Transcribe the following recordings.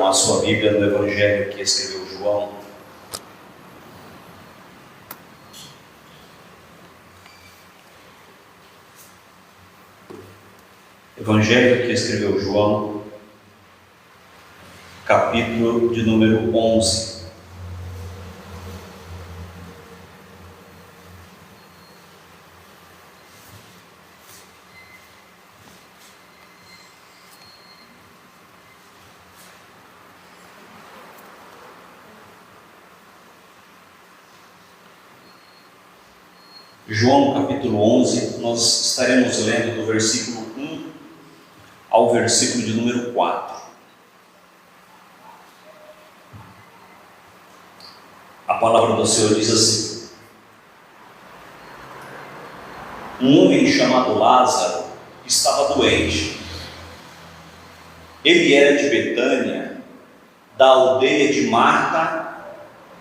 a sua Bíblia no Evangelho que escreveu João. Evangelho que escreveu João, capítulo de número 11. João capítulo 11, nós estaremos lendo do versículo 1 ao versículo de número 4. A palavra do Senhor diz assim: um homem chamado Lázaro estava doente. Ele era de Betânia, da aldeia de Marta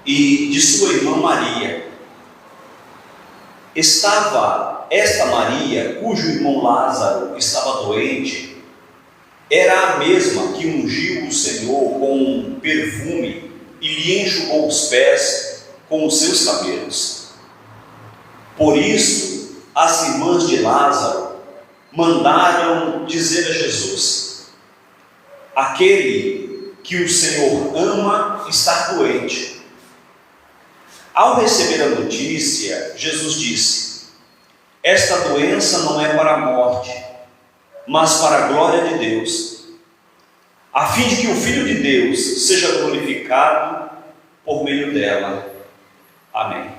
e de sua irmã Maria. Estava esta Maria, cujo irmão Lázaro estava doente, era a mesma que ungiu o Senhor com um perfume e lhe enxugou os pés com os seus cabelos. Por isso, as irmãs de Lázaro mandaram dizer a Jesus: aquele que o Senhor ama está doente. Ao receber a notícia, Jesus disse: esta doença não é para a morte, mas para a glória de Deus, a fim de que o Filho de Deus seja glorificado por meio dela. Amém.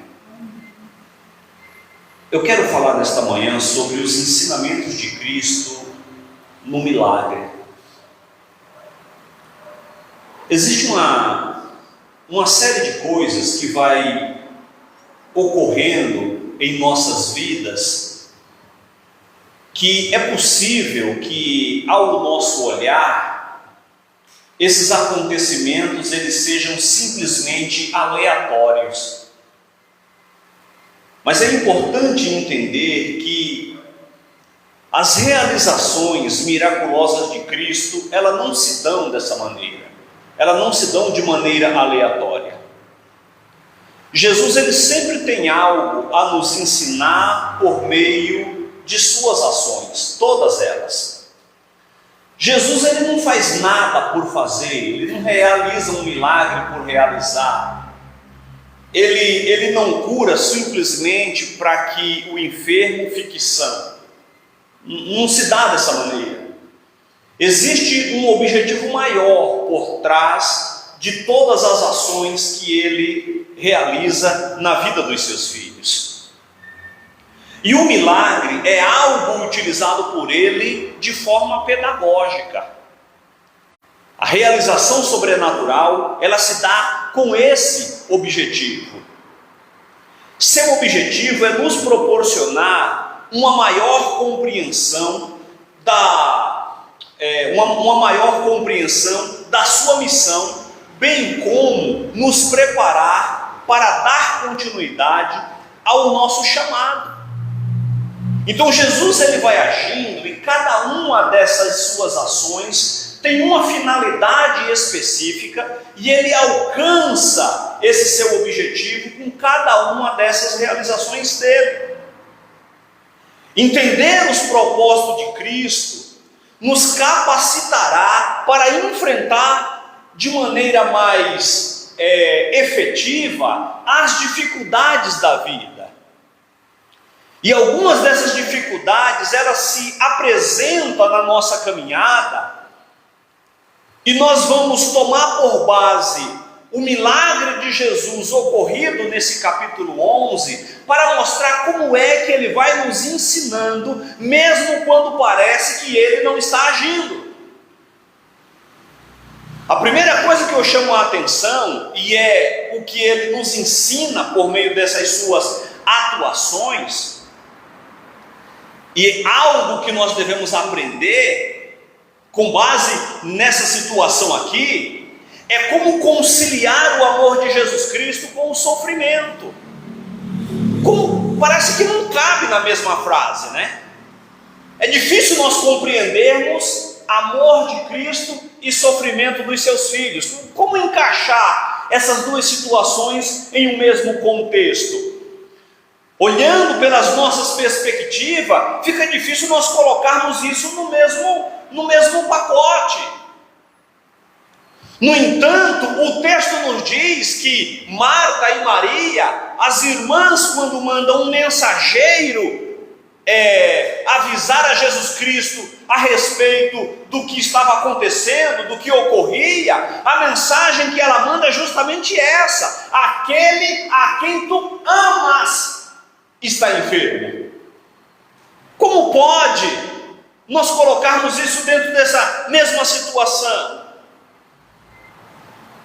Eu quero falar nesta manhã sobre os ensinamentos de Cristo no milagre. Existe uma série de coisas que vai ocorrendo em nossas vidas, que é possível que, ao nosso olhar, esses acontecimentos eles sejam simplesmente aleatórios. Mas é importante entender que as realizações miraculosas de Cristo, elas não se dão dessa maneira. Elas não se dão de maneira aleatória. Jesus ele sempre tem algo a nos ensinar por meio de suas ações, todas elas. Jesus ele não faz nada por fazer, ele não realiza um milagre por realizar. Ele não cura simplesmente para que o enfermo fique são. Não se dá dessa maneira. Existe um objetivo maior por trás de todas as ações que ele realiza na vida dos seus filhos. E o milagre é algo utilizado por ele de forma pedagógica. A realização sobrenatural, ela se dá com esse objetivo. Seu objetivo é nos proporcionar uma maior compreensão da sua missão, bem como nos preparar para dar continuidade ao nosso chamado. Então Jesus ele vai agindo e cada uma dessas suas ações tem uma finalidade específica e ele alcança esse seu objetivo com cada uma dessas realizações dele. Entender os propósitos de Cristo nos capacitará para enfrentar de maneira mais efetiva as dificuldades da vida. E algumas dessas dificuldades, elas se apresentam na nossa caminhada, e nós vamos tomar por base o milagre de Jesus ocorrido nesse capítulo 11, para mostrar como é que ele vai nos ensinando, mesmo quando parece que ele não está agindo. A primeira coisa que eu chamo a atenção, e é o que ele nos ensina por meio dessas suas atuações, e algo que nós devemos aprender com base nessa situação aqui, é como conciliar o amor de Jesus Cristo com o sofrimento. Como parece que não cabe na mesma frase, né? É difícil nós compreendermos amor de Cristo e sofrimento dos seus filhos. Como encaixar essas duas situações em um mesmo contexto? Olhando pelas nossas perspectivas, fica difícil nós colocarmos isso no mesmo pacote. No entanto, o texto nos diz que Marta e Maria, as irmãs, quando mandam um mensageiro avisar a Jesus Cristo a respeito do que estava acontecendo, do que ocorria, a mensagem que ela manda é justamente essa: aquele a quem tu amas está enfermo. Como pode nós colocarmos isso dentro dessa mesma situação?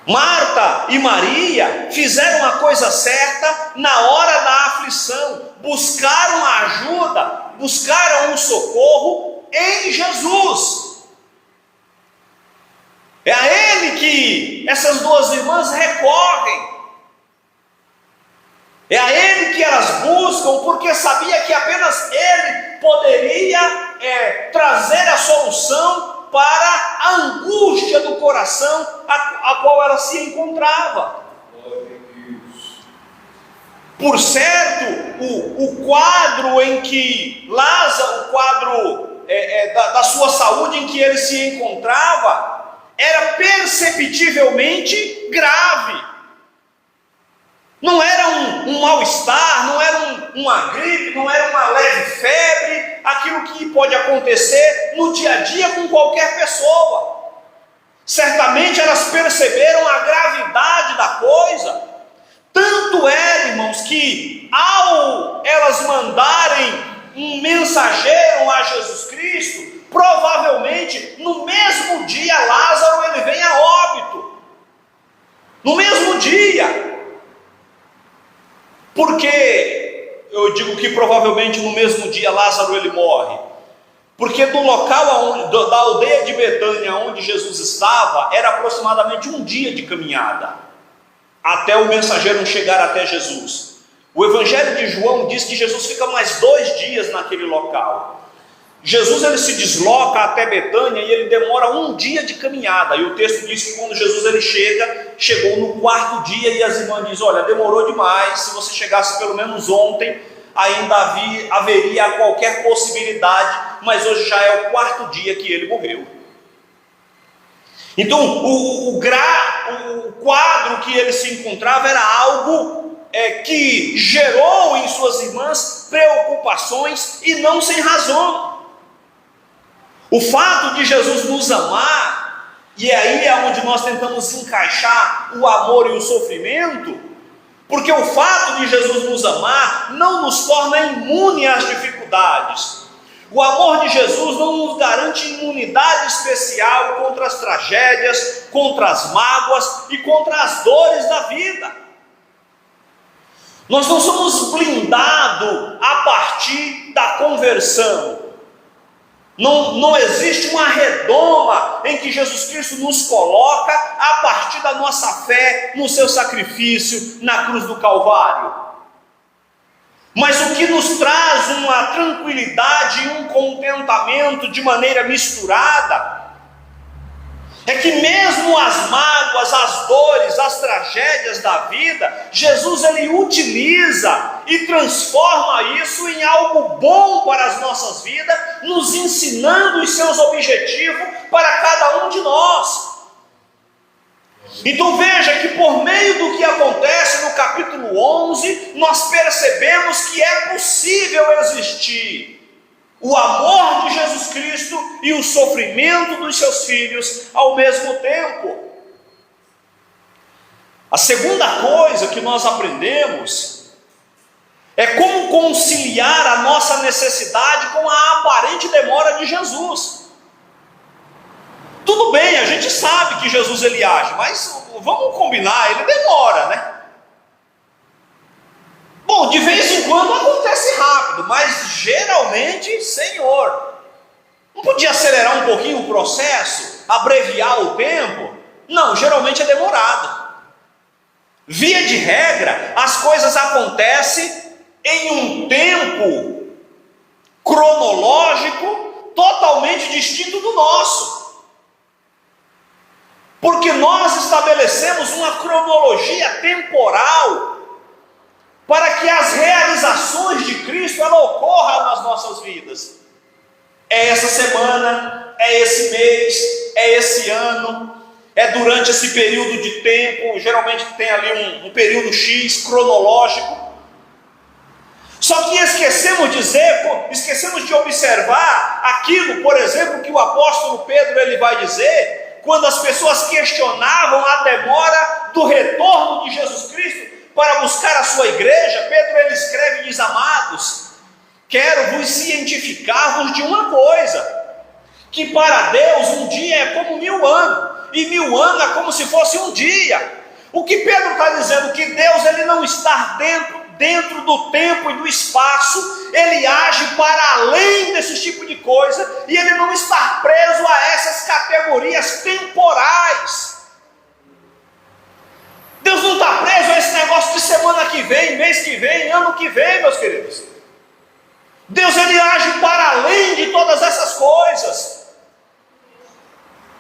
Marta e Maria fizeram a coisa certa na hora da aflição, buscaram a ajuda, buscaram o socorro em Jesus. É a Ele que essas duas irmãs recorrem, é a Ele que elas buscam, porque sabia que apenas Ele poderia trazer a solução para a angústia do coração a qual ela se encontrava. Por certo, o quadro em que Lázaro, o quadro da sua saúde em que ele se encontrava, era perceptivelmente grave. Não era um mal-estar, não era uma gripe, não era uma leve febre, aquilo que pode acontecer no dia a dia com qualquer pessoa. Certamente elas perceberam a gravidade da coisa. Tanto é, irmãos, que ao elas mandarem um mensageiro a Jesus Cristo, provavelmente no mesmo dia Lázaro ele vem a óbito. No mesmo dia. Por que eu digo que provavelmente no mesmo dia Lázaro ele morre? Porque do local da aldeia de Betânia, onde Jesus estava, era aproximadamente um dia de caminhada, até o mensageiro chegar até Jesus. O Evangelho de João diz que Jesus fica mais 2 dias naquele local. Jesus ele se desloca até Betânia e ele demora 1 dia de caminhada. E o texto diz que quando Jesus ele chegou no 4º dia, e as irmãs dizem: olha, demorou demais, se você chegasse pelo menos ontem, ainda haveria qualquer possibilidade, mas hoje já é o 4º dia que ele morreu. Então o quadro que ele se encontrava era algo que gerou em suas irmãs preocupações, e não sem razão. O fato de Jesus nos amar, e aí é onde nós tentamos encaixar o amor e o sofrimento, porque o fato de Jesus nos amar não nos torna imune às dificuldades. O amor de Jesus não nos garante imunidade especial contra as tragédias, contra as mágoas e contra as dores da vida. Nós não somos blindados a partir da conversão. Não existe uma redoma em que Jesus Cristo nos coloca a partir da nossa fé no seu sacrifício na cruz do Calvário. Mas o que nos traz uma tranquilidade e um contentamento de maneira misturada é que mesmo as mágoas, as dores, as tragédias da vida, Jesus ele utiliza e transforma isso em algo bom para as nossas vidas, nos ensinando os seus objetivos para cada um de nós. Então veja que por meio do que acontece no capítulo 11, nós percebemos que é possível existir o amor de Jesus Cristo e o sofrimento dos seus filhos ao mesmo tempo. A segunda coisa que nós aprendemos é como conciliar a nossa necessidade com a aparente demora de Jesus. Tudo bem, a gente sabe que Jesus ele age, mas vamos combinar, ele demora, né? Bom, de vez em quando acontece rápido, mas geralmente, Senhor, não podia acelerar um pouquinho o processo, abreviar o tempo? Não, geralmente é demorado. Via de regra, as coisas acontecem em um tempo cronológico totalmente distinto do nosso. Porque nós estabelecemos uma cronologia temporal para que as realizações de Cristo ela ocorram nas nossas vidas. É essa semana, é esse mês, é esse ano, é durante esse período de tempo, geralmente tem ali um período X cronológico. Só que esquecemos de observar aquilo, por exemplo, que o apóstolo Pedro ele vai dizer, quando as pessoas questionavam a demora do retorno de Jesus Cristo para buscar a sua igreja. Pedro ele escreve e diz: amados, quero vos cientificar-vos de uma coisa, que para Deus um dia é como 1000 anos, e 1000 anos é como se fosse um dia. O que Pedro está dizendo? Que Deus ele não está dentro do tempo e do espaço, ele age para além desse tipo de coisa, e ele não está preso a essas categorias temporais. Deus não está preso a esse negócio de semana que vem, mês que vem, ano que vem, meus queridos. Deus ele age para além de todas essas coisas,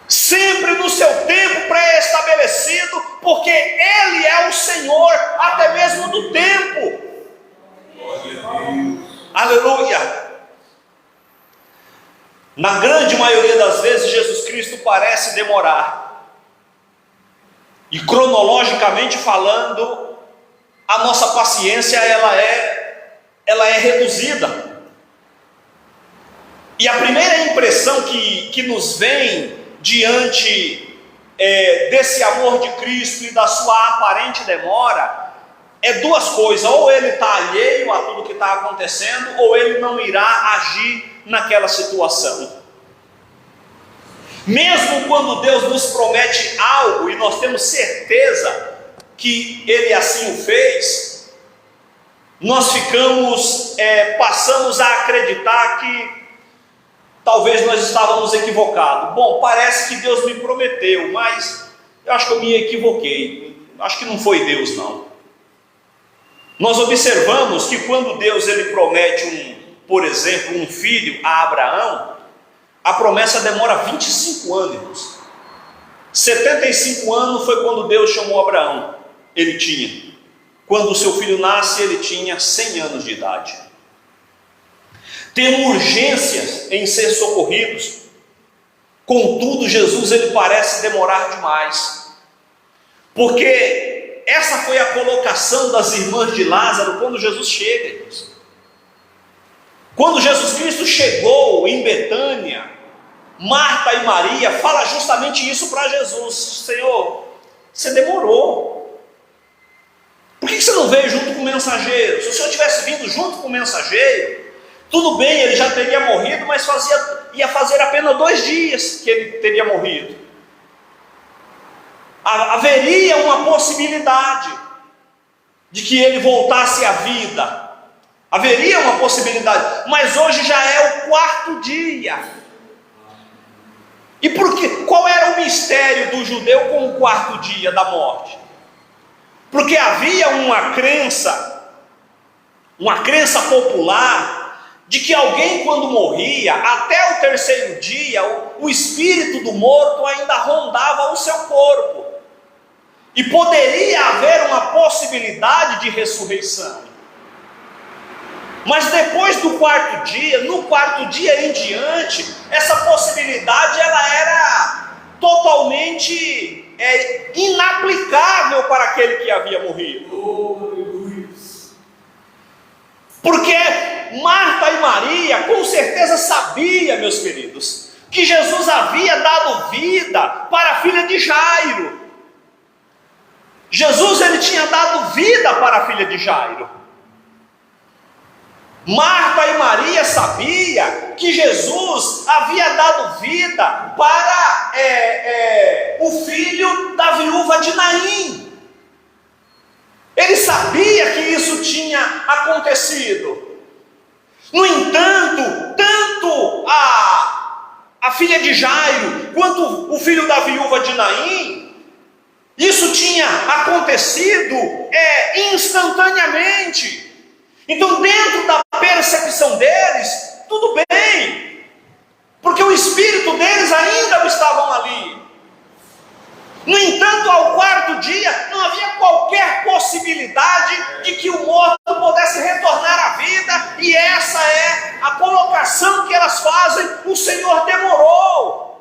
sempre no seu tempo pré-estabelecido, porque Ele é o Senhor até mesmo do tempo. Aleluia! Na grande maioria das vezes, Jesus Cristo parece demorar. E cronologicamente falando, a nossa paciência ela é reduzida. E a primeira impressão que nos vem diante desse amor de Cristo e da sua aparente demora é duas coisas: ou ele está alheio a tudo que está acontecendo, ou ele não irá agir naquela situação. Mesmo quando Deus nos promete algo e nós temos certeza que Ele assim o fez, nós passamos a acreditar que talvez nós estávamos equivocados. Bom, parece que Deus me prometeu, mas eu acho que eu me equivoquei. Acho que não foi Deus, não. Nós observamos que quando Deus ele promete, por exemplo, um filho a Abraão, a promessa demora 25 anos, irmãos. 75 anos foi quando Deus chamou Abraão. Ele tinha. Quando o seu filho nasce, ele tinha 100 anos de idade. Tem urgências em ser socorridos. Contudo, Jesus ele parece demorar demais. Porque essa foi a colocação das irmãs de Lázaro quando Jesus chega, irmãos. Quando Jesus Cristo chegou em Betânia, Marta e Maria falam justamente isso para Jesus: Senhor, você demorou. Por que você não veio junto com o mensageiro? Se o Senhor tivesse vindo junto com o mensageiro, tudo bem, ele já teria morrido, mas ia fazer apenas 2 dias que ele teria morrido. Haveria uma possibilidade de que ele voltasse à vida. Haveria uma possibilidade, mas hoje já é o 4º dia. E por quê? Qual era o mistério do judeu com o 4º dia da morte? Porque havia uma crença popular de que alguém quando morria, até o 3º dia, o espírito do morto ainda rondava o seu corpo. E poderia haver uma possibilidade de ressurreição. Mas depois do 4º dia, no 4º dia em diante, essa possibilidade ela era totalmente inaplicável para aquele que havia morrido. Porque Marta e Maria com certeza sabiam, meus queridos, que Jesus havia dado vida para a filha de Jairo. Jesus ele tinha dado vida para a filha de Jairo. Marta e Maria sabia que Jesus havia dado vida para o filho da viúva de Naim. Ele sabia que isso tinha acontecido. No entanto, tanto a filha de Jairo quanto o filho da viúva de Naim, isso tinha acontecido instantaneamente. Então, dentro da percepção deles, tudo bem. porque o espírito deles ainda estavam ali. No entanto, ao quarto dia, não havia qualquer possibilidade de que o morto pudesse retornar à vida, e essa é a colocação que elas fazem. O Senhor demorou.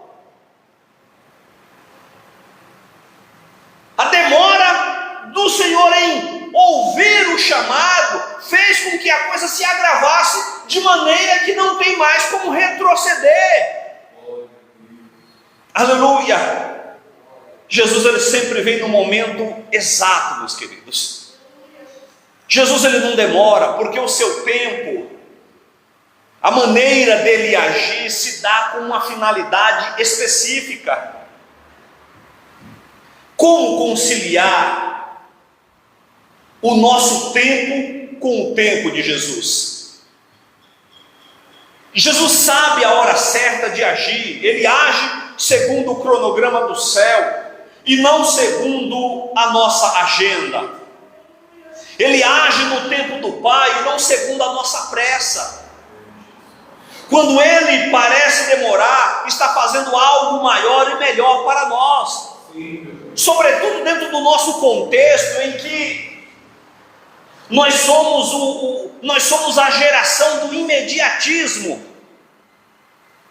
A demora do Senhor em ouvir o chamado fez com que a coisa se agravasse de maneira que não tem mais como retroceder. Aleluia! Jesus, ele sempre vem no momento exato, meus queridos. Jesus, ele não demora, porque o seu tempo, a maneira dele agir se dá com uma finalidade específica. Como conciliar o nosso tempo com o tempo de Jesus? Jesus sabe a hora certa de agir. Ele age segundo o cronograma do céu e não segundo a nossa agenda. Ele age no tempo do Pai e não segundo a nossa pressa. Quando ele parece demorar, está fazendo algo maior e melhor para nós. Sobretudo dentro do nosso contexto em que nós somos a geração do imediatismo.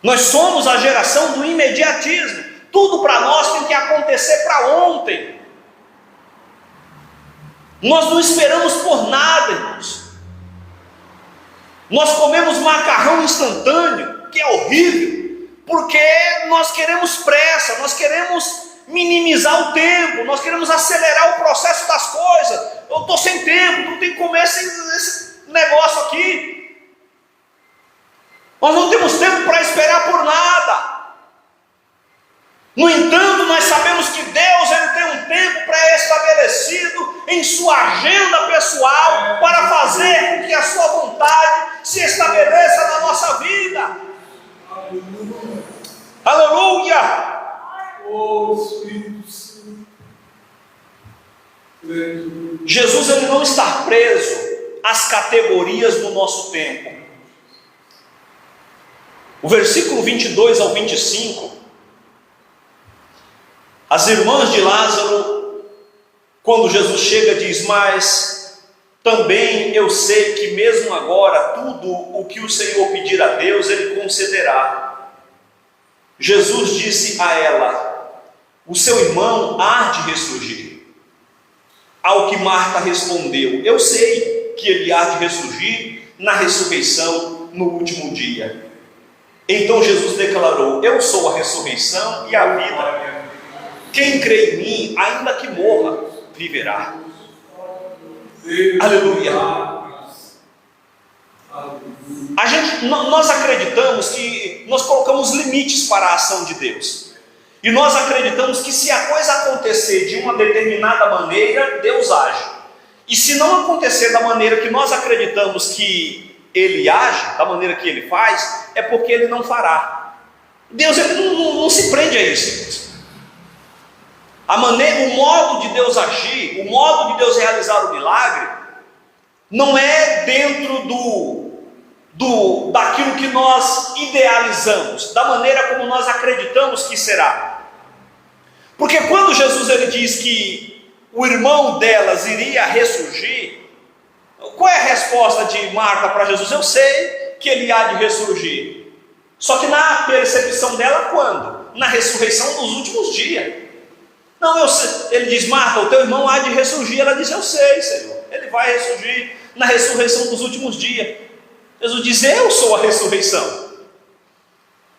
Nós somos a geração do imediatismo. Tudo para nós tem que acontecer para ontem. Nós não esperamos por nada, irmãos. Nós comemos macarrão instantâneo, que é horrível, porque nós queremos pressa, nós queremos minimizar o tempo, nós queremos acelerar o processo das coisas. Eu estou sem tempo, não tem que comer esse negócio aqui. Nós não temos tempo para esperar por nada. No entanto, nós sabemos que Deus, ele tem um tempo pré-estabelecido em sua agenda pessoal para fazer com que a sua vontade se estabeleça na nossa vida. Aleluia! Jesus, ele não está preso às categorias do nosso tempo. O versículo 22 ao 25, as irmãs de Lázaro, quando Jesus chega, diz: mas também eu sei que mesmo agora tudo o que o Senhor pedir a Deus, Ele concederá. Jesus disse a ela: o seu irmão há de ressurgir. Ao que Marta respondeu: eu sei que ele há de ressurgir na ressurreição no último dia. Então Jesus declarou: eu sou a ressurreição e a vida. Quem crê em mim, ainda que morra, viverá. Aleluia. Nós acreditamos que nós colocamos limites para a ação de Deus. E nós acreditamos que se a coisa acontecer de uma determinada maneira, Deus age. E se não acontecer da maneira que nós acreditamos que Ele age, da maneira que Ele faz, é porque Ele não fará. Deus, ele não se prende a isso. O modo de Deus agir, o modo de Deus realizar o milagre, não é dentro daquilo que nós idealizamos, da maneira como nós acreditamos que será. Porque quando Jesus ele diz que o irmão delas iria ressurgir, qual é a resposta de Marta para Jesus? Eu sei que ele há de ressurgir. Só que na percepção dela, quando? Na ressurreição dos últimos dias. Não, eu sei. Ele diz: Marta, o teu irmão há de ressurgir. Ela diz: eu sei, Senhor, ele vai ressurgir na ressurreição dos últimos dias. Jesus diz: eu sou a ressurreição.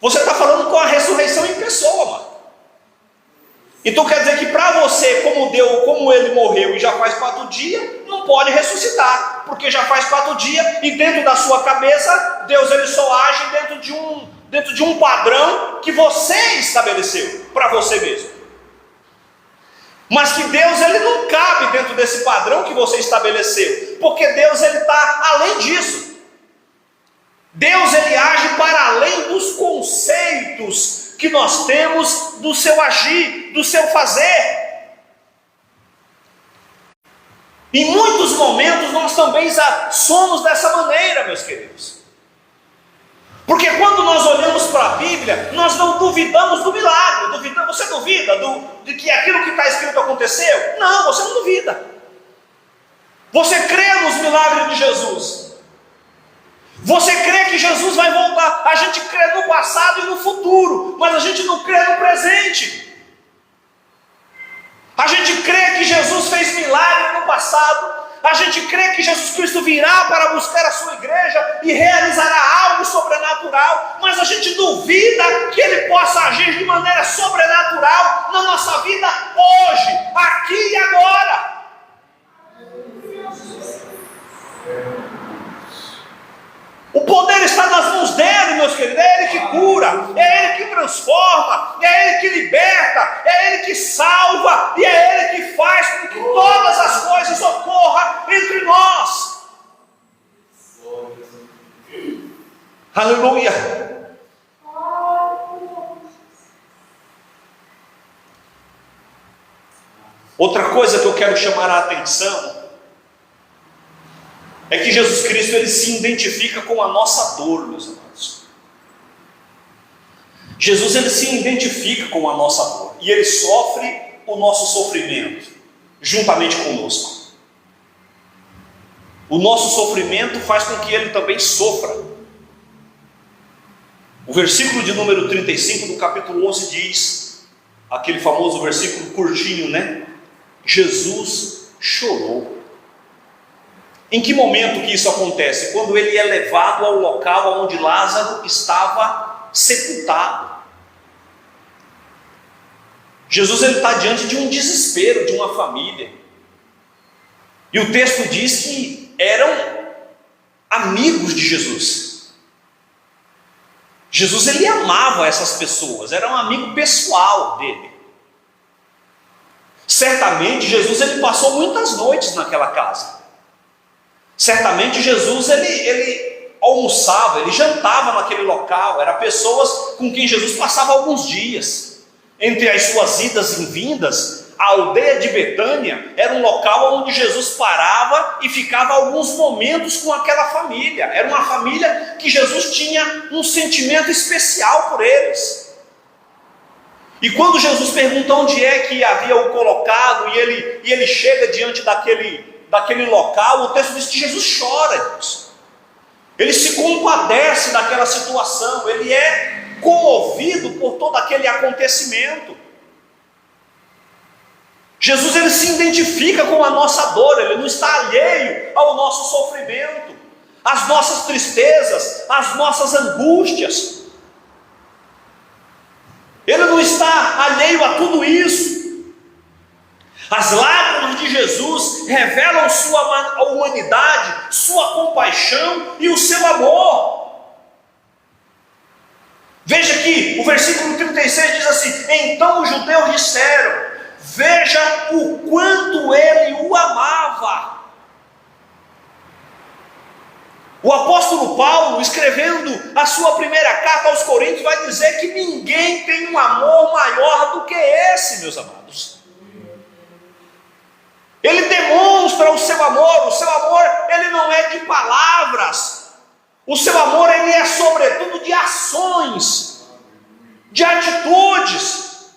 Você está falando com a ressurreição em pessoa, mano. Então quer dizer que para você, como ele morreu e já faz 4 dias, não pode ressuscitar, porque já faz 4 dias, e dentro da sua cabeça, Deus ele só age dentro de um padrão que você estabeleceu para você mesmo. Mas que Deus ele não cabe dentro desse padrão que você estabeleceu, porque Deus ele está além disso. Deus ele age para além dos conceitos que nós temos do seu agir, do seu fazer. Em muitos momentos nós também somos dessa maneira, meus queridos. Porque quando nós olhamos para a Bíblia, nós não duvidamos do milagre. Você duvida de que aquilo que está escrito aconteceu? Não, você não duvida. Você crê nos milagres de Jesus. Você crê que Jesus vai voltar. A gente crê no passado e no futuro, mas a gente não crê no presente. A gente crê que Jesus fez milagre no passado. A gente crê que Jesus Cristo virá para buscar a sua igreja e realizará algo sobrenatural, mas a gente duvida que Ele possa agir de maneira sobrenatural na nossa vida hoje, aqui e agora. O poder está nas mãos dele, meus queridos. É Ele que cura, é Ele que transforma, é Ele que liberta, é Ele que salva, e é Ele que faz com que todas as coisas ocorram entre nós. Aleluia. Outra coisa que eu quero chamar a atenção é que Jesus Cristo, Ele se identifica com a nossa dor, meus amados. Jesus, Ele se identifica com a nossa dor, e Ele sofre o nosso sofrimento, juntamente conosco. O nosso sofrimento faz com que Ele também sofra. O versículo de número 35 do capítulo 11 diz, aquele famoso versículo curtinho, né? Jesus chorou. Em que momento que isso acontece? Quando ele é levado ao local onde Lázaro estava sepultado. Jesus está diante de um desespero de uma família. E o texto diz que eram amigos de Jesus. Jesus, ele amava essas pessoas, era um amigo pessoal dele. Certamente Jesus, ele passou muitas noites naquela casa. Certamente Jesus, ele almoçava, ele jantava naquele local. Eram pessoas com quem Jesus passava alguns dias. Entre as suas idas e vindas, a aldeia de Betânia era um local onde Jesus parava e ficava alguns momentos com aquela família. Era uma família que Jesus tinha um sentimento especial por eles. E quando Jesus pergunta onde é que havia o colocado, e ele chega diante daquele local, o texto diz que Jesus chora, irmãos. Ele se compadece daquela situação, ele é comovido por todo aquele acontecimento. Jesus, ele se identifica com a nossa dor, ele não está alheio ao nosso sofrimento, às nossas tristezas, às nossas angústias. Ele não está alheio a tudo isso. As lágrimas de Jesus revelam sua humanidade, sua compaixão e o seu amor. Veja aqui, o versículo 36 diz assim: então os judeus disseram, veja o quanto ele o amava. O apóstolo Paulo, escrevendo a sua primeira carta aos Coríntios, vai dizer que ninguém tem um amor maior do que esse, meus amados. Ele demonstra o seu amor ele não é de palavras, o seu amor ele é sobretudo de ações, de atitudes.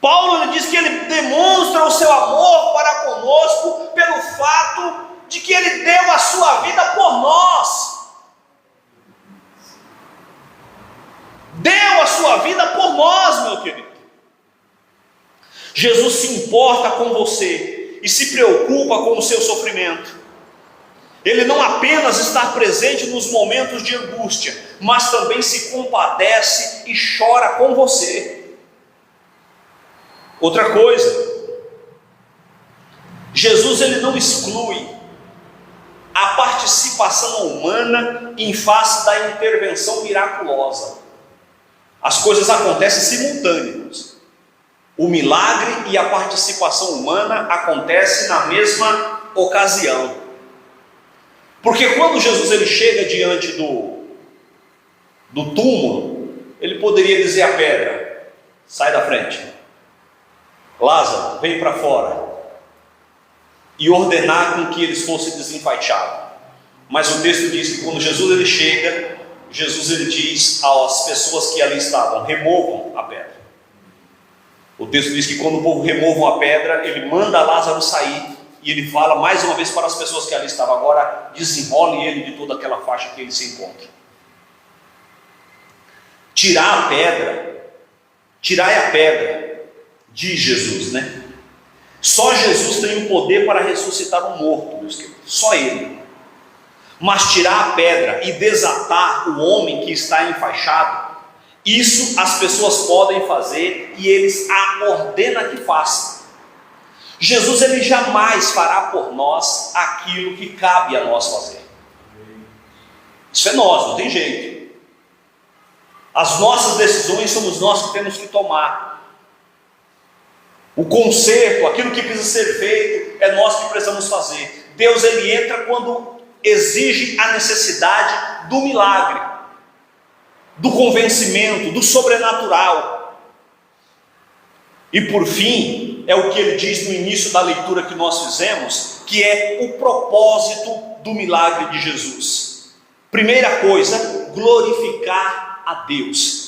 Paulo ele diz que ele demonstra o seu amor para conosco pelo fato de que ele deu a sua vida por nós. Deu a sua vida por nós, meu querido. Jesus se importa com você e se preocupa com o seu sofrimento. Ele não apenas está presente nos momentos de angústia, mas também se compadece e chora com você. Outra coisa, Jesus ele não exclui a participação humana em face da intervenção miraculosa. As coisas acontecem simultâneas. O milagre e a participação humana acontecem na mesma ocasião. Porque quando Jesus ele chega diante do túmulo, ele poderia dizer à pedra: sai da frente, Lázaro, vem para fora, e ordenar com que eles fossem desenfaixados. Mas o texto diz que quando Jesus ele chega, Jesus ele diz às pessoas que ali estavam: removam a pedra. O texto diz que quando o povo removam a pedra, ele manda Lázaro sair, e ele fala mais uma vez para as pessoas que ali estavam: agora desenrole ele de toda aquela faixa que ele se encontra. Tirar a pedra, tirai a pedra, diz Jesus, né? Só Jesus tem o poder para ressuscitar um morto, meus queridos, só Ele. Mas tirar a pedra e desatar o homem que está enfaixado, isso as pessoas podem fazer, e eles ordenam que façam. Jesus ele jamais fará por nós aquilo que cabe a nós fazer. Isso é nós, não tem jeito. As nossas decisões somos nós que temos que tomar. O conserto, aquilo que precisa ser feito, é nós que precisamos fazer. Deus ele entra quando exige a necessidade do milagre, do convencimento, do sobrenatural. E por fim, é o que ele diz no início da leitura que nós fizemos, que é o propósito do milagre de Jesus. Primeira coisa, glorificar a Deus.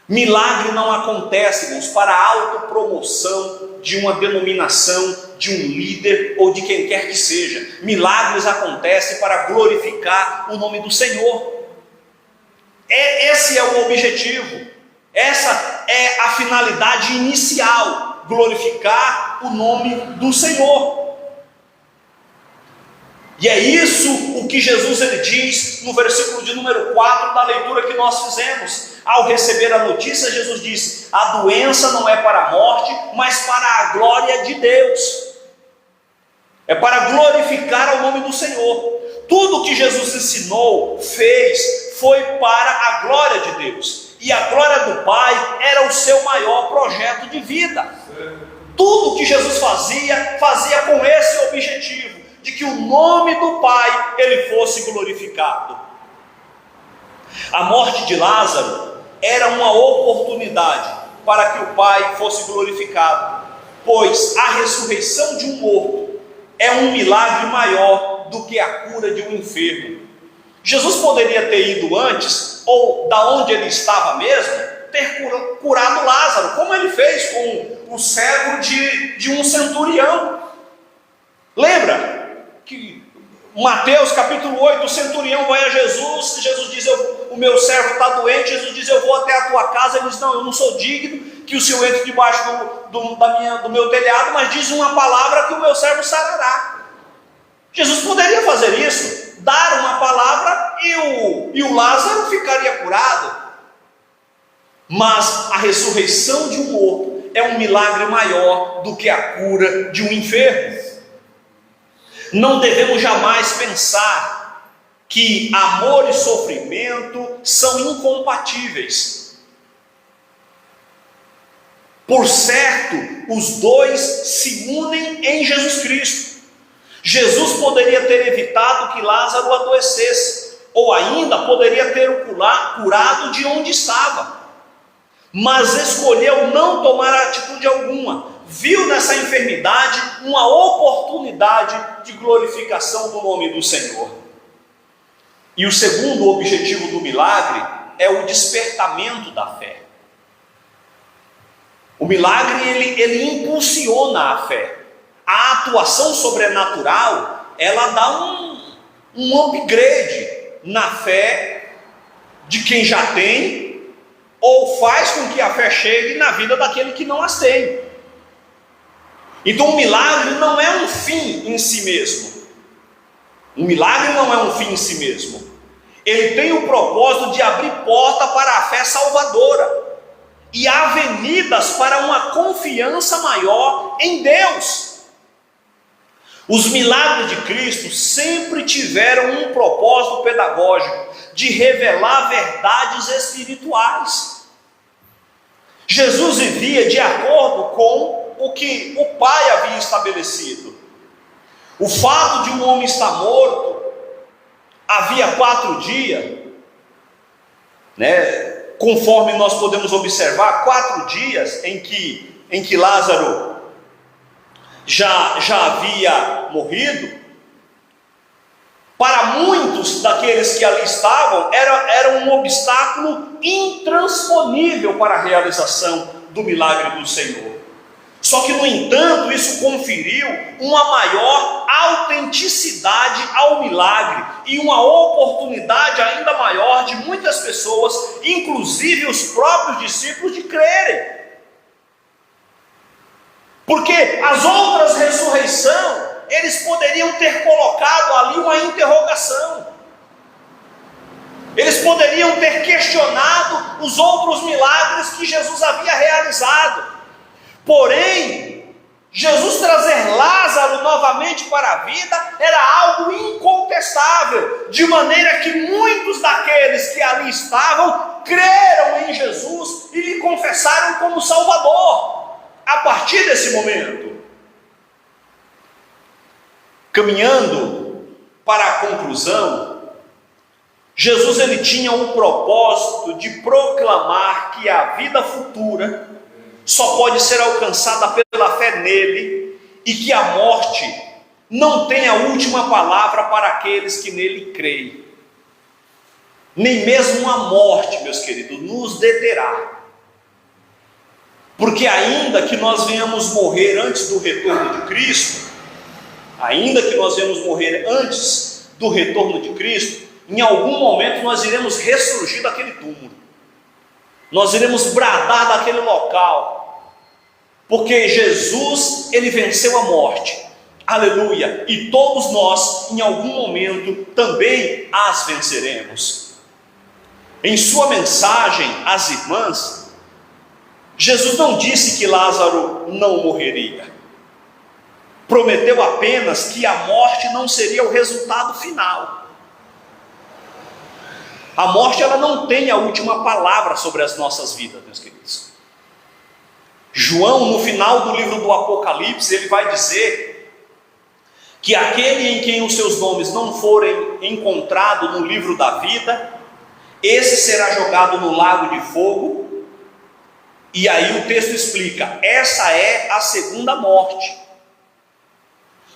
Milagre não acontece, irmãos, para a autopromoção de uma denominação, de um líder ou de quem quer que seja. Milagres acontecem para glorificar o nome do Senhor. Esse é o objetivo, essa é a finalidade inicial: glorificar o nome do Senhor. E é isso o que Jesus ele diz no versículo de número 4 da leitura que nós fizemos. Ao receber a notícia, Jesus disse: a doença não é para a morte, mas para a glória de Deus. É para glorificar o nome do Senhor. Tudo que Jesus ensinou, fez, foi para a glória de Deus. E a glória do Pai era o seu maior projeto de vida. Tudo que Jesus fazia com esse objetivo, de que o nome do Pai ele fosse glorificado. A morte de Lázaro era uma oportunidade para que o Pai fosse glorificado, pois a ressurreição de um morto é um milagre maior do que a cura de um enfermo. Jesus poderia ter ido antes, ou da onde ele estava mesmo, ter curado Lázaro, como ele fez com o servo de um centurião. Lembra que Mateus capítulo 8, o centurião vai a Jesus diz: o meu servo está doente. Jesus diz: eu vou até a tua casa. Ele diz: não, eu não sou digno que o Senhor entre debaixo do meu telhado, mas diz uma palavra que o meu servo sarará. Jesus poderia fazer isso, dar uma palavra e o Lázaro ficaria curado. Mas a ressurreição de um morto é um milagre maior do que a cura de um enfermo. Não devemos jamais pensar que amor e sofrimento são incompatíveis. Por certo, os dois se unem em Jesus Cristo. Jesus poderia ter evitado que Lázaro adoecesse, ou ainda poderia ter o curado de onde estava, mas escolheu não tomar atitude alguma. Viu nessa enfermidade uma oportunidade de glorificação do nome do Senhor. E o segundo objetivo do milagre é o despertamento da fé. O milagre ele impulsiona a fé. A atuação sobrenatural ela dá um upgrade na fé de quem já tem, ou faz com que a fé chegue na vida daquele que não as tem. Então o milagre não é um fim em si mesmo. O milagre não é um fim em si mesmo. Ele tem o propósito de abrir porta para a fé salvadora e avenidas para uma confiança maior em Deus. Os milagres de Cristo sempre tiveram um propósito pedagógico de revelar verdades espirituais. Jesus vivia de acordo com o que o Pai havia estabelecido. O fato de um homem estar morto havia 4 dias, conforme nós podemos observar, 4 dias em que Lázaro já havia morrido, para muitos daqueles que ali estavam, era um obstáculo intransponível para a realização do milagre do Senhor. Só que, no entanto, isso conferiu uma maior autenticidade ao milagre e uma oportunidade ainda maior de muitas pessoas, inclusive os próprios discípulos, de crerem. Porque as outras ressurreições, eles poderiam ter colocado ali uma interrogação. Eles poderiam ter questionado os outros milagres que Jesus havia realizado. Porém, Jesus trazer Lázaro novamente para a vida era algo incontestável, de maneira que muitos daqueles que ali estavam creram em Jesus e lhe confessaram como Salvador. A partir desse momento, caminhando para a conclusão, Jesus ele tinha um propósito de proclamar que a vida futura só pode ser alcançada pela fé nele, e que a morte não tem a última palavra para aqueles que nele creem. Nem mesmo a morte, meus queridos, nos deterá. Porque ainda que nós venhamos morrer antes do retorno de Cristo, em algum momento nós iremos ressurgir daquele túmulo. Nós iremos bradar daquele local, porque Jesus, ele venceu a morte, aleluia, e todos nós, em algum momento, também as venceremos. Em sua mensagem às irmãs, Jesus não disse que Lázaro não morreria, prometeu apenas que a morte não seria o resultado final. A morte ela não tem a última palavra sobre as nossas vidas, meus queridos. João, no final do livro do Apocalipse, ele vai dizer que aquele em quem os seus nomes não forem encontrados no livro da vida, esse será jogado no lago de fogo. E aí o texto explica, essa é a segunda morte.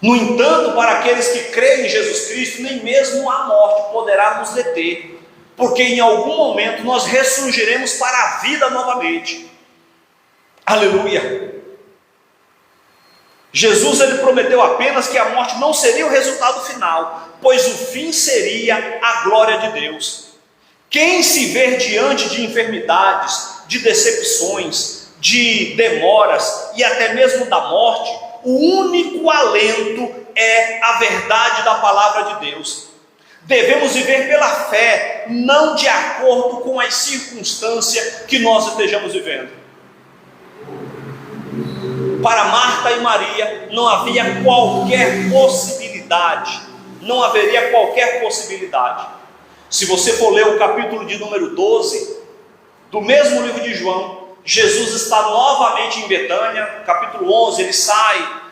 No entanto, para aqueles que creem em Jesus Cristo, nem mesmo a morte poderá nos deter, porque em algum momento nós ressurgiremos para a vida novamente. Aleluia! Jesus ele prometeu apenas que a morte não seria o resultado final, pois o fim seria a glória de Deus. Quem se ver diante de enfermidades, de decepções, de demoras e até mesmo da morte, o único alento é a verdade da palavra de Deus. Devemos viver pela fé, não de acordo com as circunstâncias que nós estejamos vivendo. Para Marta e Maria não havia qualquer possibilidade, não haveria qualquer possibilidade. Se você for ler o capítulo de número 12, do mesmo livro de João, Jesus está novamente em Betânia, capítulo 11, ele sai,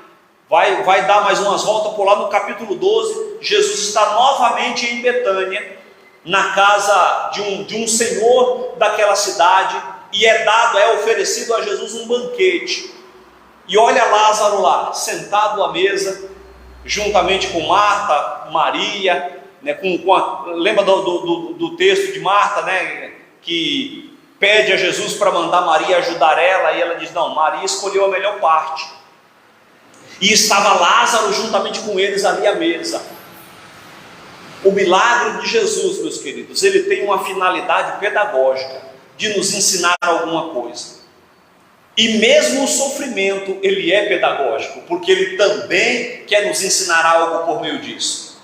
vai dar mais umas voltas por lá. No capítulo 12, Jesus está novamente em Betânia, na casa de um senhor daquela cidade, e é oferecido a Jesus um banquete. E olha Lázaro lá, sentado à mesa, juntamente com Marta, Maria, né, lembra do texto de Marta, né, que pede a Jesus para mandar Maria ajudar ela, e ela diz, não, Maria escolheu a melhor parte. E estava Lázaro juntamente com eles ali à mesa. O milagre de Jesus, meus queridos, ele tem uma finalidade pedagógica, de nos ensinar alguma coisa. E mesmo o sofrimento, ele é pedagógico, porque ele também quer nos ensinar algo por meio disso.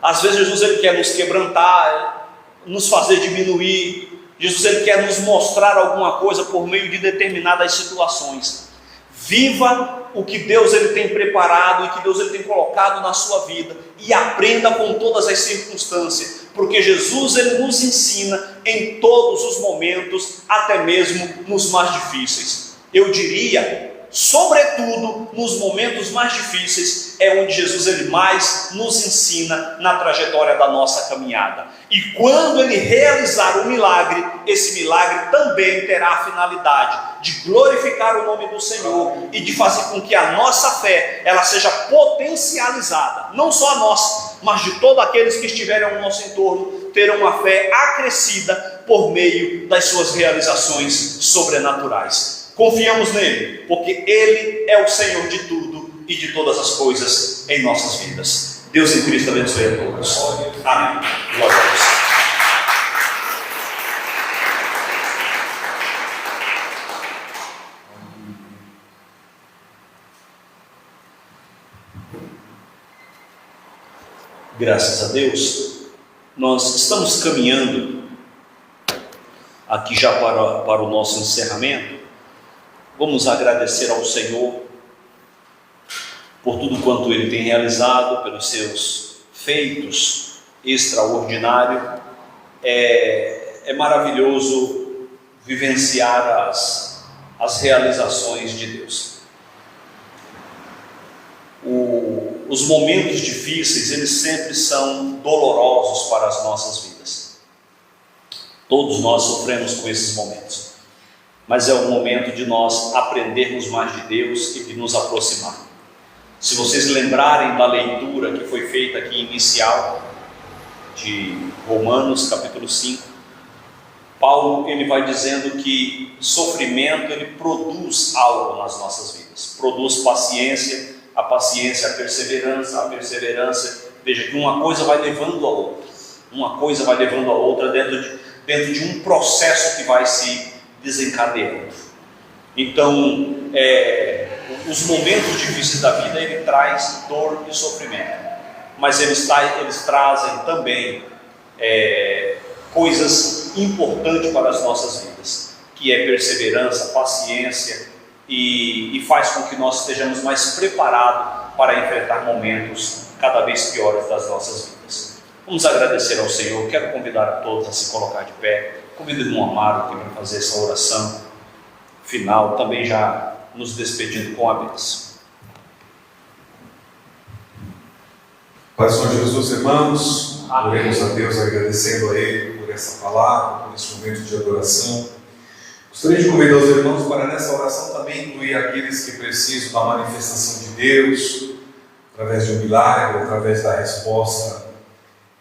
Às vezes Jesus ele quer nos quebrantar, nos fazer diminuir. Jesus ele quer nos mostrar alguma coisa por meio de determinadas situações. Viva o que Deus ele tem preparado e que Deus ele tem colocado na sua vida, e aprenda com todas as circunstâncias, porque Jesus ele nos ensina em todos os momentos, até mesmo nos mais difíceis. Eu diria sobretudo nos momentos mais difíceis, é onde Jesus ele mais nos ensina na trajetória da nossa caminhada. E quando ele realizar o milagre, esse milagre também terá a finalidade de glorificar o nome do Senhor e de fazer com que a nossa fé ela seja potencializada, não só a nossa, mas de todos aqueles que estiverem ao nosso entorno, terão uma fé acrescida por meio das suas realizações sobrenaturais. Confiamos nele, porque ele é o Senhor de tudo e de todas as coisas em nossas vidas. Deus em Cristo abençoe a todos. Amém. Glória a Deus. Graças a Deus, nós estamos caminhando aqui já para o nosso encerramento. Vamos agradecer ao Senhor por tudo quanto Ele tem realizado, pelos seus feitos extraordinários. É maravilhoso vivenciar as realizações de Deus. Os momentos difíceis, eles sempre são dolorosos para as nossas vidas. Todos nós sofremos com esses momentos, mas é o momento de nós aprendermos mais de Deus e de nos aproximar. Se vocês lembrarem da leitura que foi feita aqui inicial, de Romanos capítulo 5, Paulo ele vai dizendo que sofrimento ele produz algo nas nossas vidas, produz paciência, a paciência, a perseverança, veja que uma coisa vai levando a outra, dentro de um processo que vai se desencadeando. Então, os momentos difíceis da vida, ele traz dor e sofrimento, mas eles trazem também coisas importantes para as nossas vidas, que é perseverança, paciência, e faz com que nós estejamos mais preparados para enfrentar momentos cada vez piores das nossas vidas. Vamos agradecer ao Senhor. Quero convidar a todos a se colocar de pé. Convido o irmão Amaro aqui para fazer essa oração final, também já nos despedindo com a bênção. Pai do Senhor Jesus, irmãos, oremos a Deus agradecendo a Ele por essa palavra, por esse momento de adoração. Gostaria de convidar os irmãos para nessa oração também incluir aqueles que precisam da manifestação de Deus, através de um milagre, através da resposta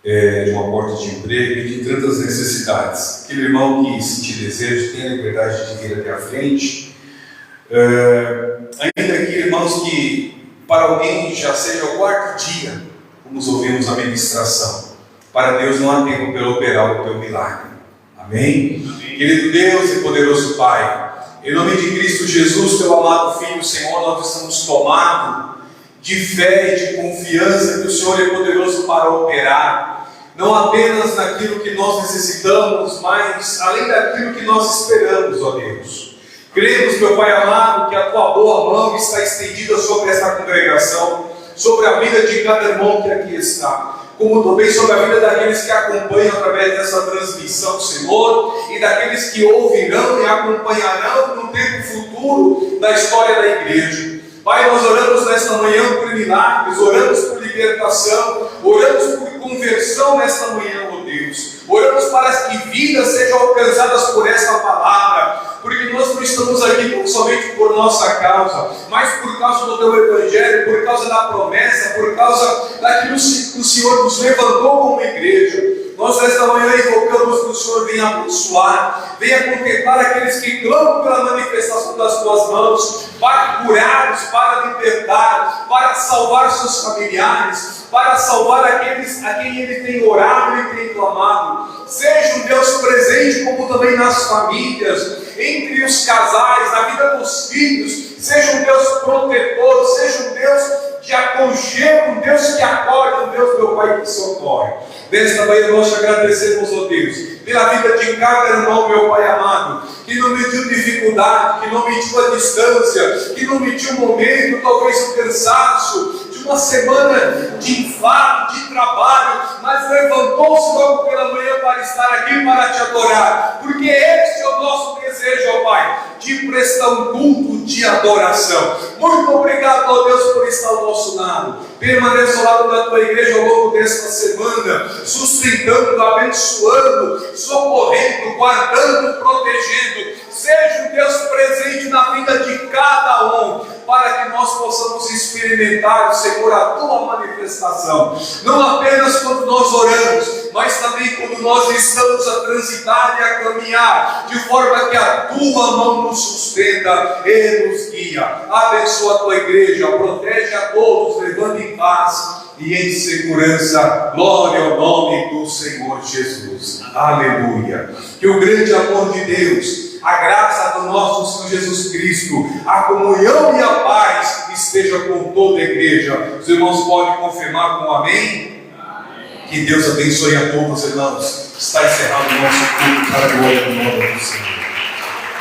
de uma porta de emprego e de tantas necessidades. Aquele irmão que sentir desejo, tenha a liberdade de vir até a frente. Ainda aqui, irmãos, que para alguém já seja o quarto dia, como ouvimos a ministração, para Deus não há tempo para operar o teu milagre. Amém? Querido Deus e poderoso Pai, em nome de Cristo Jesus, teu amado Filho, Senhor, nós estamos tomados de fé e de confiança que o Senhor é poderoso para operar, não apenas naquilo que nós necessitamos, mas além daquilo que nós esperamos, ó Deus. Cremos, meu Pai amado, que a tua boa mão está estendida sobre esta congregação, sobre a vida de cada irmão que aqui está, como também sobre a vida daqueles que acompanham através dessa transmissão, Senhor, e daqueles que ouvirão e acompanharão no tempo futuro da história da igreja. Pai, nós oramos nesta manhã por milagres, oramos por libertação, oramos por conversão nesta manhã, ó Deus. Oramos para que vidas sejam alcançadas por esta palavra, porque nós não estamos aqui não somente por nossa causa, mas por causa do teu evangelho, por causa da promessa, por causa daquilo que o Senhor nos levantou como igreja. Nós nesta manhã invocamos que o Senhor venha abençoar, venha contemplar aqueles que clamam pela manifestação das tuas mãos, para curá-los, para libertar, para salvar seus familiares, para salvar aqueles a quem Ele tem orado e tem clamado. Seja um Deus presente, como também nas famílias, entre os casais, na vida dos filhos. Seja um Deus protetor, seja um Deus de aconchego, um Deus que acolhe, um Deus, meu Pai, que socorre. Nesta manhã nós te agradecemos, ó Deus, pela vida de cada irmão, meu Pai amado, que não mediu dificuldade, que não mediu a distância, que não mediu o momento, talvez o cansaço, de uma semana de enfado, de trabalho, mas levantou-se logo pela manhã para estar aqui, para te adorar, porque este é o nosso desejo, ó Pai, de prestar um culto de adoração. Muito obrigado, ó Deus, por estar ao nosso lado. Permaneça ao lado da tua igreja ao longo desta semana, sustentando, abençoando, socorrendo, guardando, protegendo. Seja o Deus presente na vida de cada um, para que nós possamos experimentar, Senhor, a tua manifestação, não apenas quando nós oramos, mas também quando nós estamos a transitar e a caminhar, de forma que a tua mão nos sustenta e nos guia. Abençoa a tua igreja, protege a todos, levando em paz e em segurança. Glória ao nome do Senhor Jesus. Aleluia. Que o grande amor de Deus, a graça do nosso Senhor Jesus Cristo, a comunhão e a paz esteja com toda a igreja. Os irmãos podem confirmar com amém? Amém. Que Deus abençoe a todos, irmãos. Está encerrado o nosso culto para a glória do nome do Senhor.